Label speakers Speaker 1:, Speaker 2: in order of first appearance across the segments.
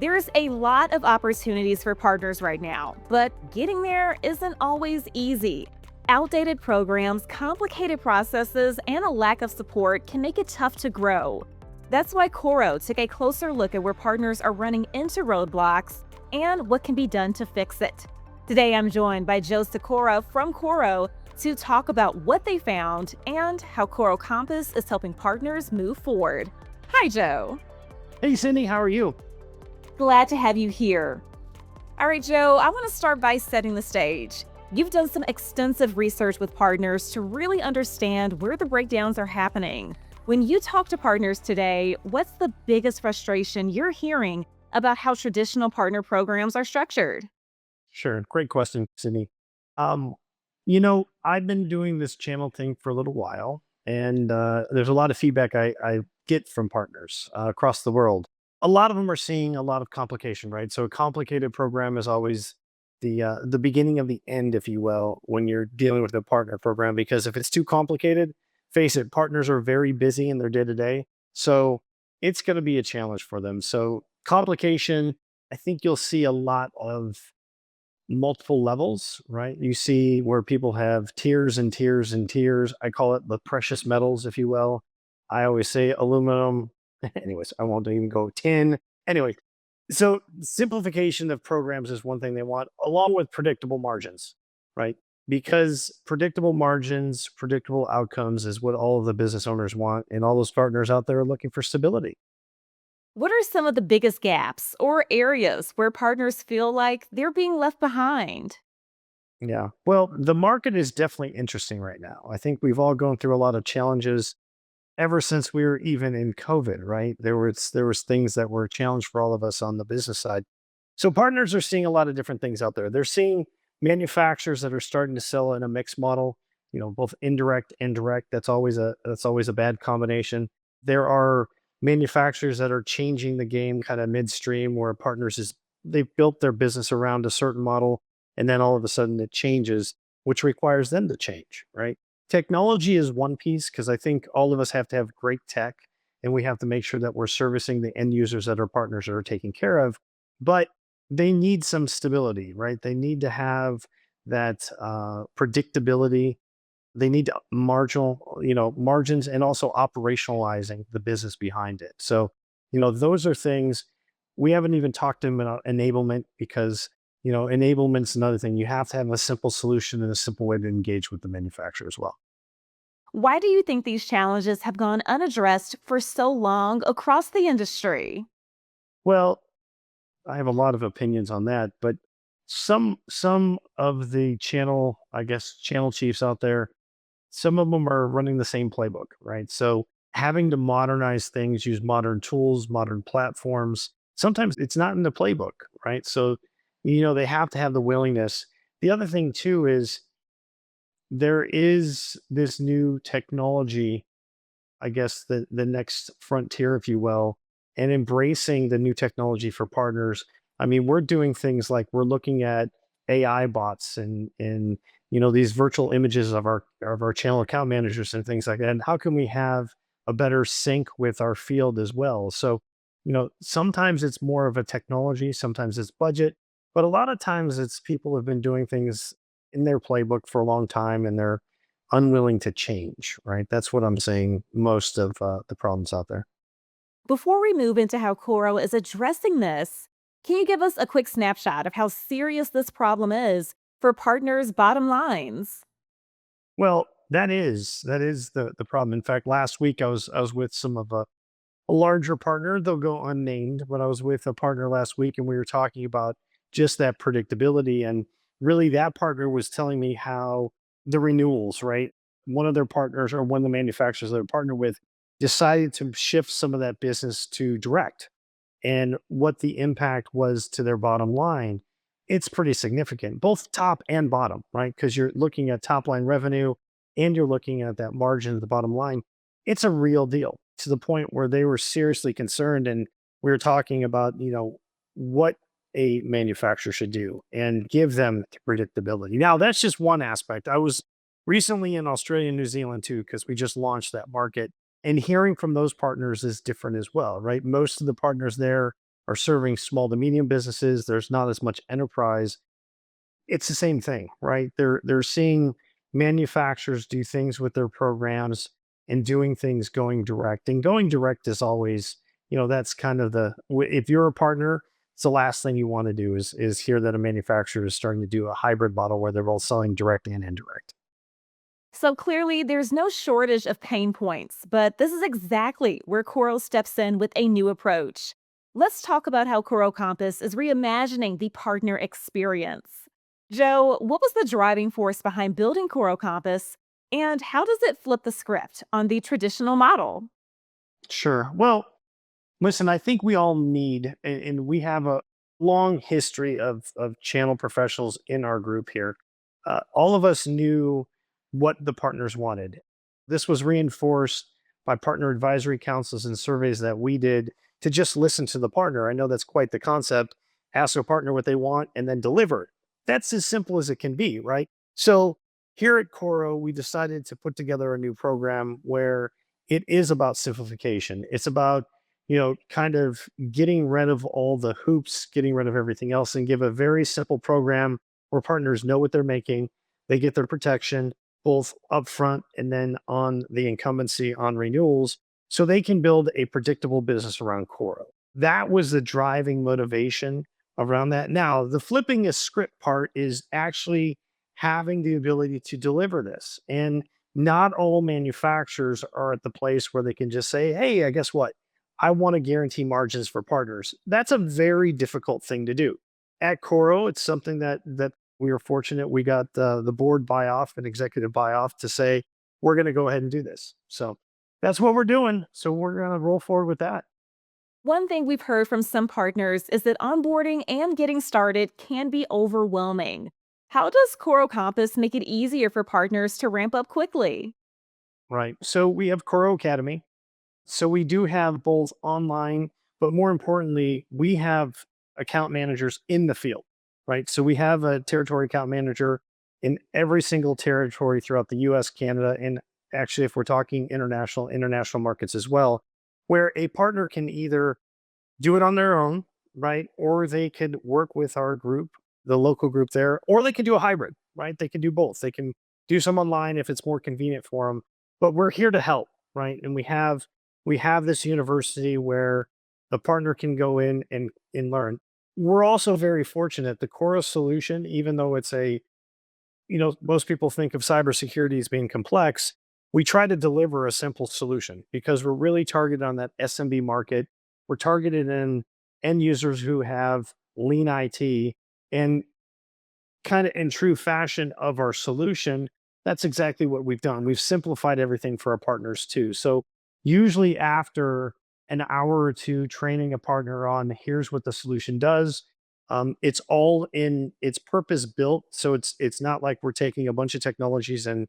Speaker 1: There's a lot of opportunities for partners right now, but getting there isn't always easy. Outdated programs, complicated processes, and a lack of support can make it tough to grow. That's why Coro took a closer look at where partners are running into roadblocks and what can be done to fix it. Today, I'm joined by Joe Sykora from Coro to talk about what they found and how Coro Compass is helping partners move forward. Hi, Joe.
Speaker 2: Hey, Cindy, how are you?
Speaker 1: Glad to have you here. All right, Joe, I want to start by setting the stage. You've done some extensive research with partners to really understand where the breakdowns are happening. When you talk to partners today, what's the biggest frustration you're hearing about how traditional partner programs are structured?
Speaker 2: Sure. Great question, Cindy. Um, I've been doing this channel thing for a little while, and there's a lot of feedback I get from partners across the world. A lot of them are seeing a lot of complication, right? So a complicated program is always the beginning of the end, if you will, when you're dealing with a partner program. Because if it's too complicated, face it, partners are very busy in their day to day, so it's going to be a challenge for them. So complication, I think you'll see a lot of multiple levels, right? You see where people have tiers and tiers and tiers. I call it the precious metals, if you will. I always say aluminum. Anyways, I won't even go tin. Anyway, so simplification of programs is one thing they want, along with predictable margins, right? Because predictable margins, predictable outcomes is what all of the business owners want. And all those partners out there are looking for stability.
Speaker 1: What are some of the biggest gaps or areas where partners feel like they're being left behind?
Speaker 2: Yeah. Well, the market is definitely interesting right now. I think we've all gone through a lot of challenges ever since we were even in COVID, right? There was things that were a challenge for all of us on the business side. So partners are seeing a lot of different things out there. They're seeing manufacturers that are starting to sell in a mixed model, both indirect and direct. That's always a bad combination. There are manufacturers that are changing the game kind of midstream where partners is they've built their business around a certain model and then all of a sudden it changes, which requires them to change, right? Technology is one piece because I think all of us have to have great tech and we have to make sure that we're servicing the end users that our partners are taking care of. But they need some stability, right? They need to have that predictability. They need margins and also operationalizing the business behind it. So, those are things we haven't even talked to them about enablement because, enablement's another thing. You have to have a simple solution and a simple way to engage with the manufacturer as well.
Speaker 1: Why do you think these challenges have gone unaddressed for so long across the industry?
Speaker 2: Well, I have a lot of opinions on that, but some of the channel, I guess, channel chiefs out there, some of them are running the same playbook, right? So having to modernize things, use modern tools, modern platforms, sometimes it's not in the playbook, right? So, they have to have the willingness. The other thing too is there is this new technology, I guess the next frontier, if you will, and embracing the new technology for partners. I mean, we're doing things like we're looking at AI bots and these virtual images of our channel account managers and things like that. And how can we have a better sync with our field as well? So, sometimes it's more of a technology, sometimes it's budget, but a lot of times it's people have been doing things in their playbook for a long time and they're unwilling to change, right? That's what I'm saying most of the problems out there.
Speaker 1: Before we move into how Coro is addressing this, can you give us a quick snapshot of how serious this problem is for partners' bottom lines?
Speaker 2: Well, that is the problem. In fact, last week I was with some of a larger partner. They'll go unnamed, but I was with a partner last week and we were talking about just that predictability. And really that partner was telling me how the renewals, right? One of their partners or one of the manufacturers they're partnered with decided to shift some of that business to direct. And what the impact was to their bottom line, it's pretty significant, both top and bottom, right? Because you're looking at top line revenue and you're looking at that margin at the bottom line. It's a real deal to the point where they were seriously concerned. And we were talking about, what a manufacturer should do and give them predictability. Now, that's just one aspect. I was recently in Australia and New Zealand too, because we just launched that market. And hearing from those partners is different as well, right? Most of the partners there are serving small to medium businesses. There's not as much enterprise. It's the same thing, right? They're seeing manufacturers do things with their programs and doing things going direct. And going direct is always, that's kind of if you're a partner, it's the last thing you want to do is hear that a manufacturer is starting to do a hybrid model where they're both selling direct and indirect.
Speaker 1: So clearly, there's no shortage of pain points, but this is exactly where Coro steps in with a new approach. Let's talk about how Coro Compass is reimagining the partner experience. Joe, what was the driving force behind building Coro Compass, and how does it flip the script on the traditional model?
Speaker 2: Sure. Well, listen, I think we all need, and we have a long history of channel professionals in our group here. All of us knew what the partners wanted. This was reinforced by partner advisory councils and surveys that we did to just listen to the partner. I know that's quite the concept. Ask a partner what they want and then deliver it. That's as simple as it can be, right? So here at Coro, we decided to put together a new program where it is about simplification. It's about kind of getting rid of all the hoops, getting rid of everything else, and give a very simple program where partners know what they're making. They get their protection both upfront and then on the incumbency on renewals, so they can build a predictable business around Coro. That was the driving motivation around that. Now, the flipping a script part is actually having the ability to deliver this. And not all manufacturers are at the place where they can just say, hey, I guess what? I want to guarantee margins for partners. That's a very difficult thing to do. At Coro, it's something that we are fortunate we got the board buy off and executive buy off to say we're going to go ahead and do this. So that's what we're doing. So we're going to roll forward with that.
Speaker 1: One thing we've heard from some partners is that onboarding and getting started can be overwhelming. How does Coro Compass make it easier for partners to ramp up quickly?
Speaker 2: Right. So we have Coro Academy. So we do have both online, but more importantly, we have account managers in the field, right? So we have a territory account manager in every single territory throughout the US, Canada, and actually, if we're talking international markets as well, where a partner can either do it on their own, right? Or they could work with our group, the local group there, or they can do a hybrid, right? They can do both. They can do some online if it's more convenient for them. But we're here to help, right? And we have this university where the partner can go in and learn. We're also very fortunate. The Cora solution, even though it's most people think of cybersecurity as being complex. We try to deliver a simple solution because we're really targeted on that SMB market. We're targeted in end users who have lean IT, and kind of in true fashion of our solution, that's exactly what we've done. We've simplified everything for our partners too. So usually after an hour or two training a partner on here's what the solution does, it's purpose built. So it's not like we're taking a bunch of technologies and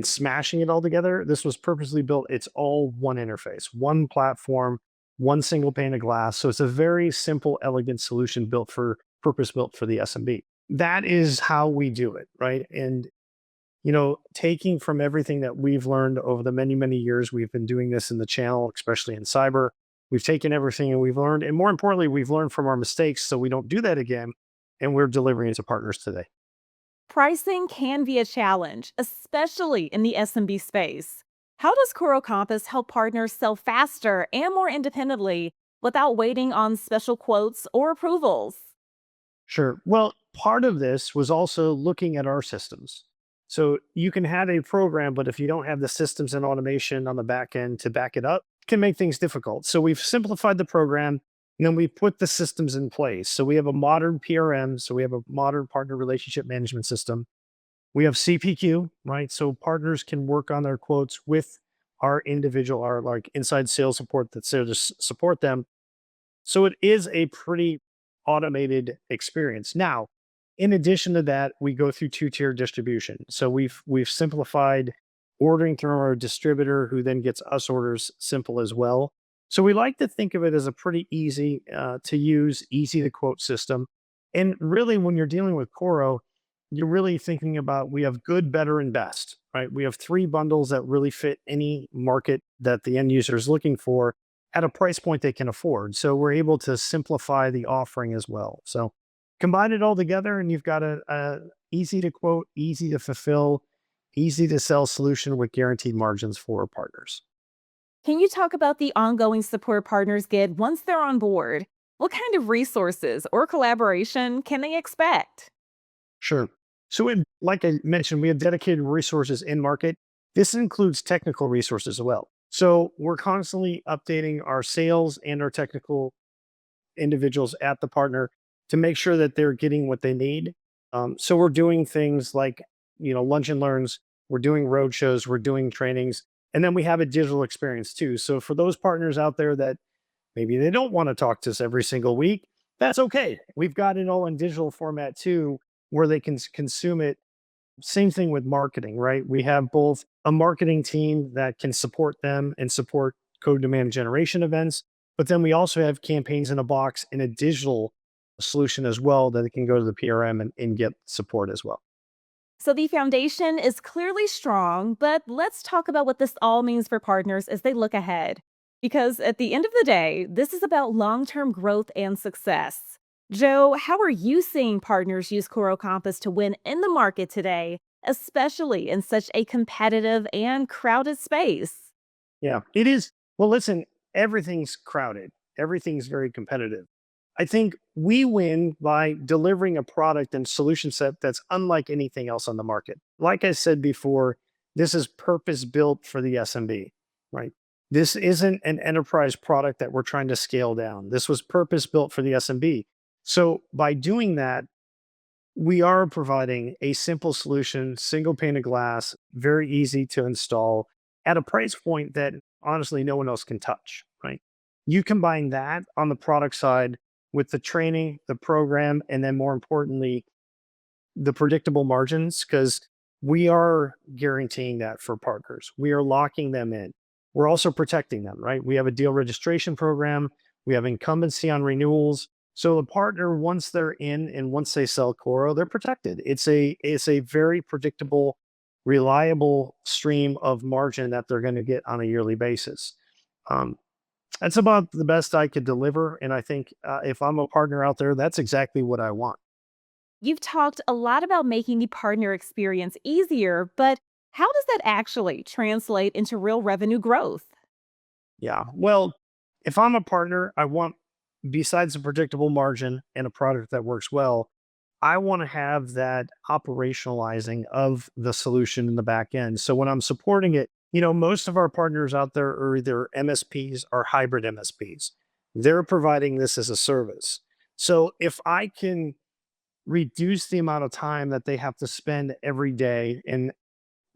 Speaker 2: smashing it all together. This was purposely built. It's all one interface, one platform, one single pane of glass. So it's a very simple, elegant solution purpose built for the SMB. That is how we do it, right? And taking from everything that we've learned over the many, many years we've been doing this in the channel, especially in cyber, we've taken everything and we've learned, and more importantly, we've learned from our mistakes so we don't do that again. And we're delivering it to partners today.
Speaker 1: Pricing can be a challenge, especially in the SMB space. How does Coro Compass help partners sell faster and more independently without waiting on special quotes or approvals?
Speaker 2: Sure. Well, part of this was also looking at our systems. So you can have a program, but if you don't have the systems and automation on the back end to back it up, it can make things difficult. So we've simplified the program and then we put the systems in place. So we have a modern PRM. So we have a modern partner relationship management system. We have CPQ, right? So partners can work on their quotes with our like inside sales support that's there to support them. So it is a pretty automated experience. Now, in addition to that, we go through two-tier distribution. So we've simplified ordering through our distributor, who then gets us orders simple as well. So we like to think of it as a pretty easy to use, easy to quote system. And really, when you're dealing with Coro, you're really thinking about we have good, better, and best, right? We have three bundles that really fit any market that the end user is looking for at a price point they can afford. So we're able to simplify the offering as well. So combine it all together and you've got a easy to quote, easy to fulfill, easy to sell solution with guaranteed margins for our partners.
Speaker 1: Can you talk about the ongoing support partners get once they're on board? What kind of resources or collaboration can they expect?
Speaker 2: Sure. So, like I mentioned, we have dedicated resources in market. This includes technical resources as well. So, we're constantly updating our sales and our technical individuals at the partner to make sure that they're getting what they need. So, we're doing things like, lunch and learns, we're doing road shows, we're doing trainings, and then we have a digital experience too. So, for those partners out there that maybe they don't want to talk to us every single week. That's okay. We've got it all in digital format too, where they can consume it. Same thing with marketing, right? We have both a marketing team that can support them and support code demand generation events, but then we also have campaigns in a box in a digital solution as well that it can go to the PRM and get support as well.
Speaker 1: So the foundation is clearly strong, but let's talk about what this all means for partners as they look ahead. Because at the end of the day, this is about long term growth and success. Joe, how are you seeing partners use Coro Compass to win in the market today, especially in such a competitive and crowded space?
Speaker 2: Yeah, it is. Well, listen, everything's crowded, everything's very competitive. I think we win by delivering a product and solution set that's unlike anything else on the market. Like I said before, this is purpose built for the SMB, right? This isn't an enterprise product that we're trying to scale down. This was purpose built for the SMB. So by doing that, we are providing a simple solution, single pane of glass, very easy to install at a price point that honestly no one else can touch, right? You combine that on the product side with the training, the program, and then more importantly, the predictable margins, because we are guaranteeing that for partners. We are locking them in. We're also protecting them, right? We have a deal registration program. We have incumbency on renewals. So the partner, once they're in and once they sell Coro, they're protected. It's a very predictable, reliable stream of margin that they're going to get on a yearly basis. Um, that's about the best I could deliver, and I think if I'm a partner out there, that's exactly what I want.
Speaker 1: You've talked a lot about making the partner experience easier, but how does that actually translate into real revenue growth?
Speaker 2: Yeah. Well, if I'm a partner, I want, besides a predictable margin and a product that works well, I want to have that operationalizing of the solution in the back end. So when I'm supporting it, most of our partners out there are either MSPs or hybrid MSPs. They're providing this as a service. So if I can reduce the amount of time that they have to spend every day and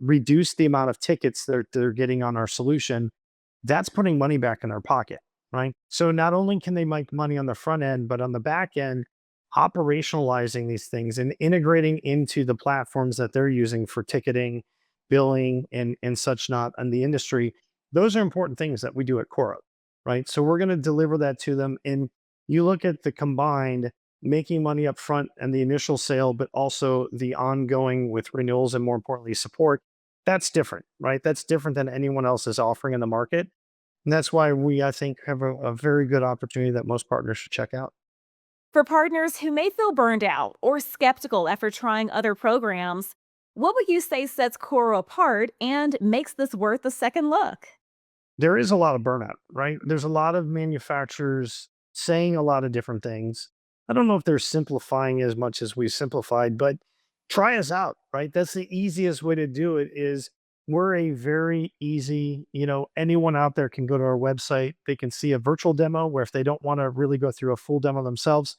Speaker 2: reduce the amount of tickets they're getting on our solution, that's putting money back in their pocket, right? So not only can they make money on the front end, but on the back end, operationalizing these things and integrating into the platforms that they're using for ticketing, billing, and such not in the industry. Those are important things that we do at Coro, right? So we're going to deliver that to them. And you look at the combined making money up front and the initial sale, but also the ongoing with renewals and more importantly, support. That's different, right? That's different than anyone else is offering in the market. And that's why we, I think, have a very good opportunity that most partners should check out.
Speaker 1: For partners who may feel burned out or skeptical after trying other programs, what would you say sets Coro apart and makes this worth a second look?
Speaker 2: There is a lot of burnout, right? There's a lot of manufacturers saying a lot of different things. I don't know if they're simplifying as much as we simplified, but try us out, right? That's the easiest way to do it is we're a very easy, anyone out there can go to our website. They can see a virtual demo where if they don't want to really go through a full demo themselves,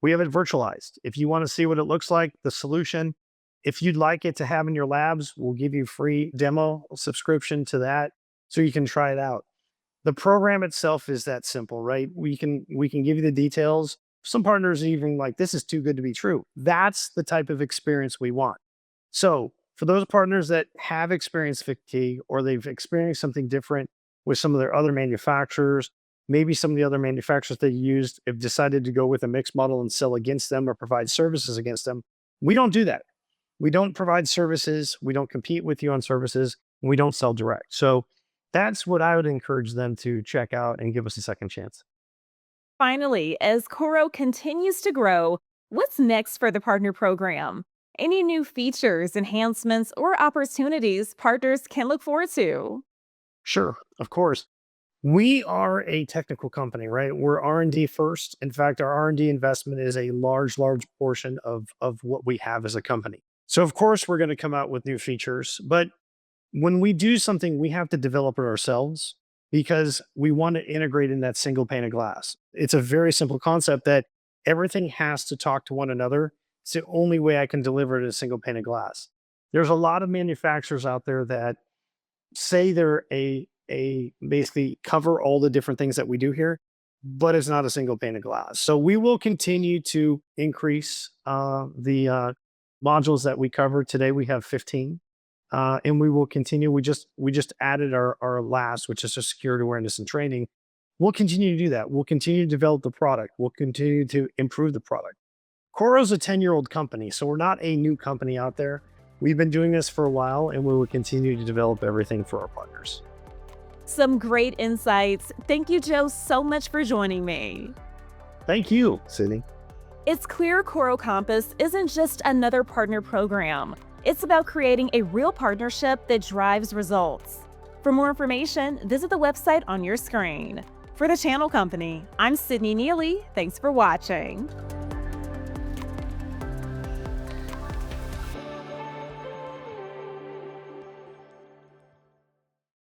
Speaker 2: we have it virtualized. If you want to see what it looks like, the solution, if you'd like it to have in your labs, we'll give you free demo subscription to that so you can try it out. The program itself is that simple, right? We can give you the details. Some partners are even like, this is too good to be true. That's the type of experience we want. So for those partners that have experienced fatigue or they've experienced something different with some of their other manufacturers, maybe some of the other manufacturers they used have decided to go with a mixed model and sell against them or provide services against them. We don't do that. We don't provide services. We don't compete with you on services. We don't sell direct. So That's what I would encourage them to check out and give us a second chance.
Speaker 1: Finally, as Coro continues to grow, what's next for the partner program? Any new features, enhancements, or opportunities partners can look forward to?
Speaker 2: Sure, of course. We are a technical company, right? We're R&D first. In fact, our R&D investment is a large portion of what we have as a company. So of course, we're going to come out with new features, but when we do something, we have to develop it ourselves because we want to integrate in that single pane of glass. It's a very simple concept that everything has to talk to one another. It's the only way I can deliver it as a single pane of glass. There's a lot of manufacturers out there that say they're a basically cover all the different things that we do here, but it's not a single pane of glass. So we will continue to increase the modules that we cover. Today we have 15, and we will continue. We just added our last, which is a security awareness and training. We'll continue to do that. We'll continue to develop the product. We'll continue to improve the product. Coro's a 10-year-old company, so we're not a new company out there. We've been doing this for a while, and we will continue to develop everything for our partners.
Speaker 1: Some great insights. Thank you, Joe, so much for joining me.
Speaker 2: Thank you, Sydney.
Speaker 1: It's clear Coro Compass isn't just another partner program. It's about creating a real partnership that drives results. For more information, visit the website on your screen. For the channel company, I'm Sydney Neely. Thanks for watching.